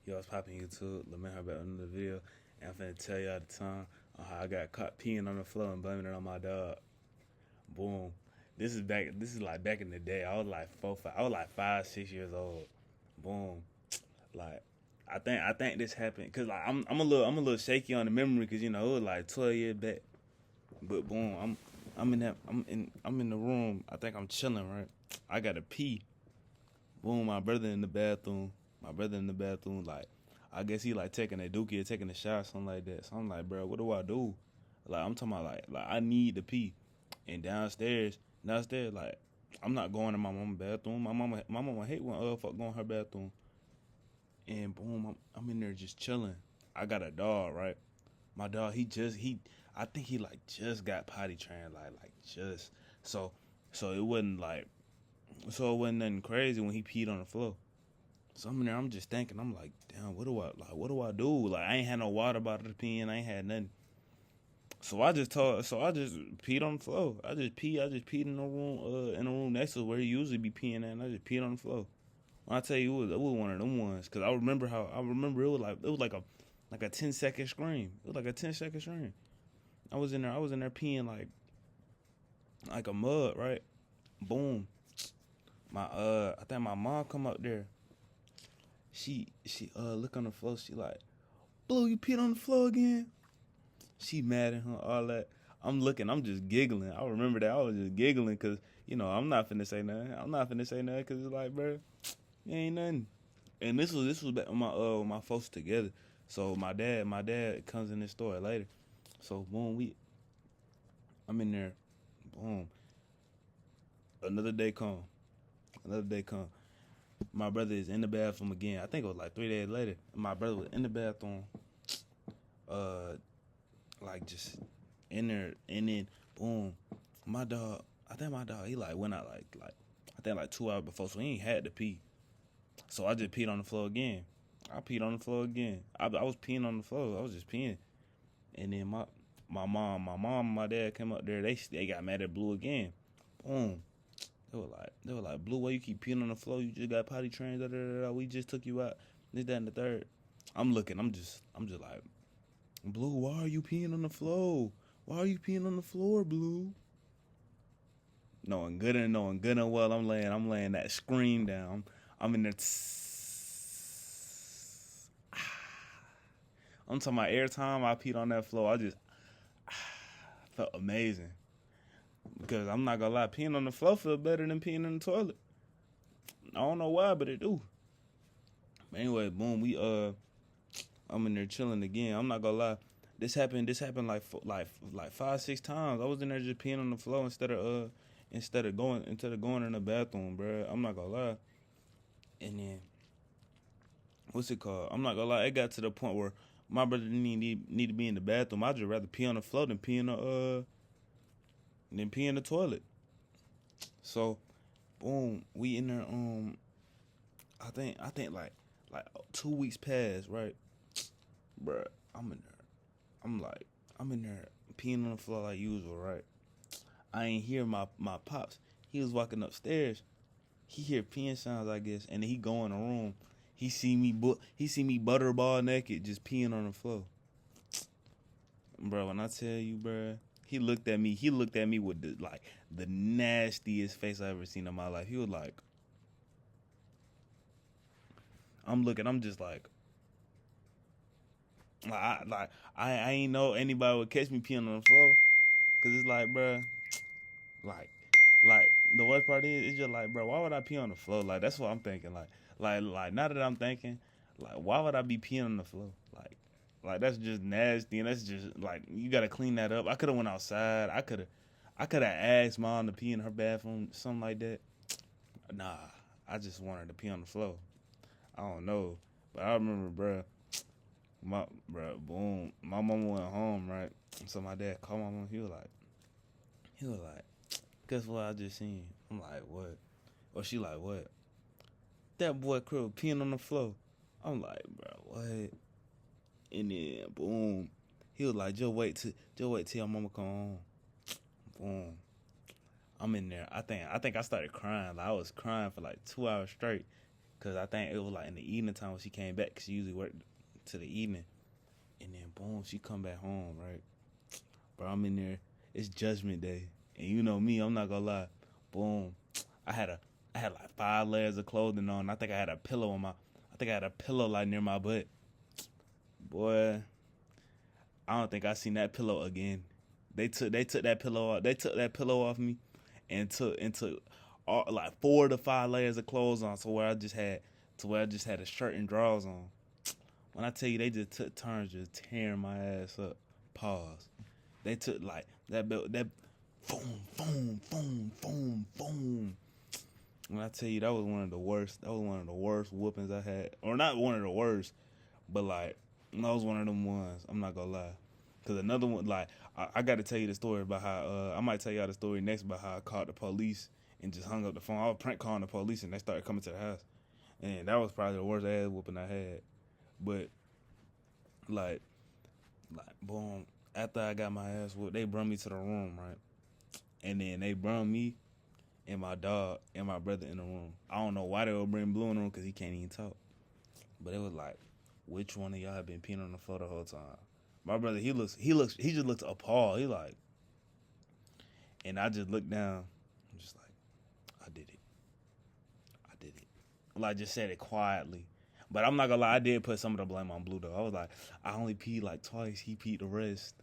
Yo, what's popping YouTube? Let me have back another video. And I'm finna tell y'all the time on how I got caught peeing on the floor and blaming it on my dog. Boom. This is like back in the day. I was like 4, 5. I was like 5, 6 years old. Boom. Like I think this happened because like I'm a little shaky on the memory because it was like 12 years back. But boom, I'm in the room. I think I'm chilling, right? I gotta pee. Boom, my brother in the bathroom. My brother in the bathroom, like, I guess he like taking a dookie or taking a shot, something like that. So I'm like, bro, what do I do? Like, I'm talking about like I need to pee. And downstairs, like, I'm not going to my mama's bathroom. My mama hate when fuck going to her bathroom. And boom, I'm in there just chilling. I got a dog, right? My dog, I think he like just got potty trained, like just. So, so it wasn't like, so it wasn't nothing crazy when he peed on the floor. So I'm in there, I'm just thinking, I'm like, damn, what do I do? Like, I ain't had no water bottle to pee in, I ain't had nothing. So I just peed on the floor. I just peed in the room next to where he usually be peeing at, and I just peed on the floor. When I tell you, it was one of them ones, cause I remember it was like a 10-second scream. It was like a 10-second scream. I was in there peeing like a mud, right? Boom. I think my mom come up there. She look on the floor. She like, Blue, you peed on the floor again? She mad at her, all that. I'm looking, I'm just giggling. I remember that I was just giggling because I'm not finna say nothing. I'm not finna say nothing because it's like, bro, it ain't nothing. And this was back when my folks together. So my dad comes in this story later. So boom, I'm in there. Boom, another day come, another day come. My brother is in the bathroom again. I think it was like 3 days later. My brother was in the bathroom, uh, like just in there, and then boom, my dog. I think my dog he like went out like I think like 2 hours before, so he ain't had to pee. So I just peed on the floor again. I peed on the floor again. I was peeing on the floor. I was just peeing, and then my mom, and my dad came up there. They got mad at Blue again. Boom. They were like, Blue, why you keep peeing on the floor? You just got potty trained. Da, da, da, da. We just took you out. This, that, and the third. I'm looking. I'm just like, Blue, why are you peeing on the floor? Why are you peeing on the floor, Blue? Knowing good and well, I'm laying that scream down. I'm in there. I'm talking about every time I peed on that floor, I just felt amazing. Because I'm not gonna lie, peeing on the floor feel better than peeing in the toilet. I don't know why, but it do. But anyway, boom, I'm in there chilling again. I'm not gonna lie. This happened like 5, 6 times. I was in there just peeing on the floor instead of going in the bathroom, bro. I'm not gonna lie. And then what's it called? I'm not gonna lie. It got to the point where my brother didn't need to be in the bathroom. I'd just rather pee on the floor than pee in the toilet. So boom, we in there. I think like 2 weeks passed, right, bruh. I'm in there. I'm in there peeing on the floor like usual, right? I ain't hear my pops. He was walking upstairs. He hear peeing sounds, I guess, and then he go in the room. He see me butterball naked, just peeing on the floor, bro. When I tell you, bro, he looked at me. He looked at me with the nastiest face I ever seen in my life. He was like, I'm looking. I'm just like I ain't know anybody would catch me peeing on the floor, cause it's like, bro, like like the worst part is it's just like, bro, why would I pee on the floor? Like that's what I'm thinking. Like now that I'm thinking, like why would I be peeing on the floor? Like that's just nasty, and that's just like you gotta clean that up. I could have went outside. I could have asked mom to pee in her bathroom, something like that. Nah, I just wanted to pee on the floor. I don't know, but I remember, bro. Boom. My mama went home, right? So my dad called my mom. He was like, guess what I just seen? I'm like, what? Or she like, what? That boy Crow peeing on the floor. I'm like, bro, what? And then boom, he was like, just wait till your mama come home. Boom. I'm in there. I think I started crying. Like I was crying for like 2 hours straight. Cause I think it was like in the evening time when she came back. Cause she usually worked to the evening. And then boom, she come back home, right? Bro, I'm in there. It's Judgment Day, and you know me, I'm not gonna lie. Boom, I had like 5 layers of clothing on. I think I had a pillow like near my butt. Boy, I don't think I seen that pillow again. They took that pillow off. They took that pillow off me, and took all, like 4 to 5 layers of clothes on. So where I just had a shirt and drawers on. When I tell you, they just took turns just tearing my ass up. Pause. They took like that boom, boom, boom, boom, boom. When I tell you, that was one of the worst. That was one of the worst whoopings I had, or not one of the worst, but like that was one of them ones. I'm not gonna lie. Cause another one, like I got to tell you the story about how I might tell y'all the story next about how I called the police and just hung up the phone. I was prank calling the police and they started coming to the house, and that was probably the worst ass whooping I had. But like boom, after I got my ass whooped, they brought me to the room, right? And then they brought me and my dog and my brother in the room. I don't know why they would bring Blue in the room because he can't even talk. But it was like, which one of y'all have been peeing on the floor the whole time? My brother, he just looks appalled. He like, and I just looked down. I'm just like, I did it. Well, I just said it quietly. But I'm not gonna lie, I did put some of the blame on Blue though. I was like, I only peed like twice. He peed the rest.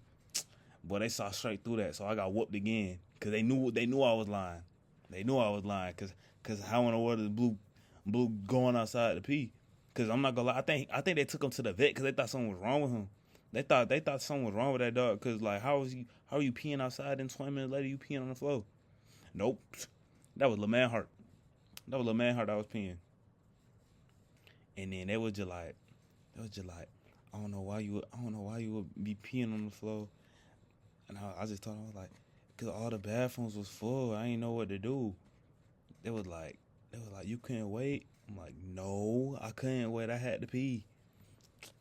Boy, they saw straight through that, so I got whooped again. Cause they knew I was lying. They knew I was lying. Cause how in the world is Blue going outside to pee? Cause I'm not gonna lie, I think they took him to the vet because they thought something was wrong with him. They thought something was wrong with that dog. Cause like, how are you peeing outside and 20 minutes later you peeing on the floor? Nope, that was LeMan Hart. I was peeing. And then they was just like, I don't know why you would be peeing on the floor. And I just told them, I was like, cause all the bathrooms was full. I ain't know what to do. They was like, you couldn't wait. I'm like, no, I couldn't wait. I had to pee.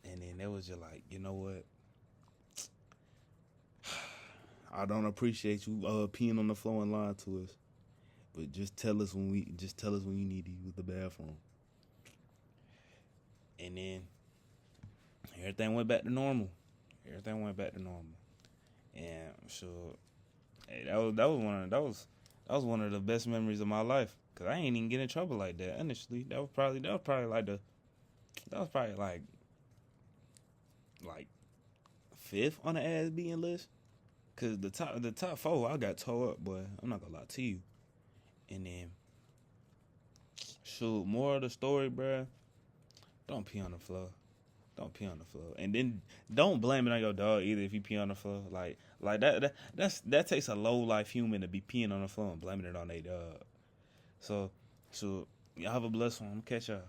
And then they was just like, you know what? I don't appreciate you peeing on the floor and lying to us. But just tell us when you need to use the bathroom. And then everything went back to normal. And so, hey, that was one of the best memories of my life. Cause I ain't even get in trouble like that. Honestly, that was probably like 5th on the ass beating list. Cause the top 4 I got tore up, boy. I'm not gonna lie to you. And then, shoot, more of the story, bruh. Don't pee on the floor. And then don't blame it on your dog either if you pee on the floor. Like that takes a low life human to be peeing on the floor and blaming it on their dog. So y'all have a blessed one. I'm catch y'all.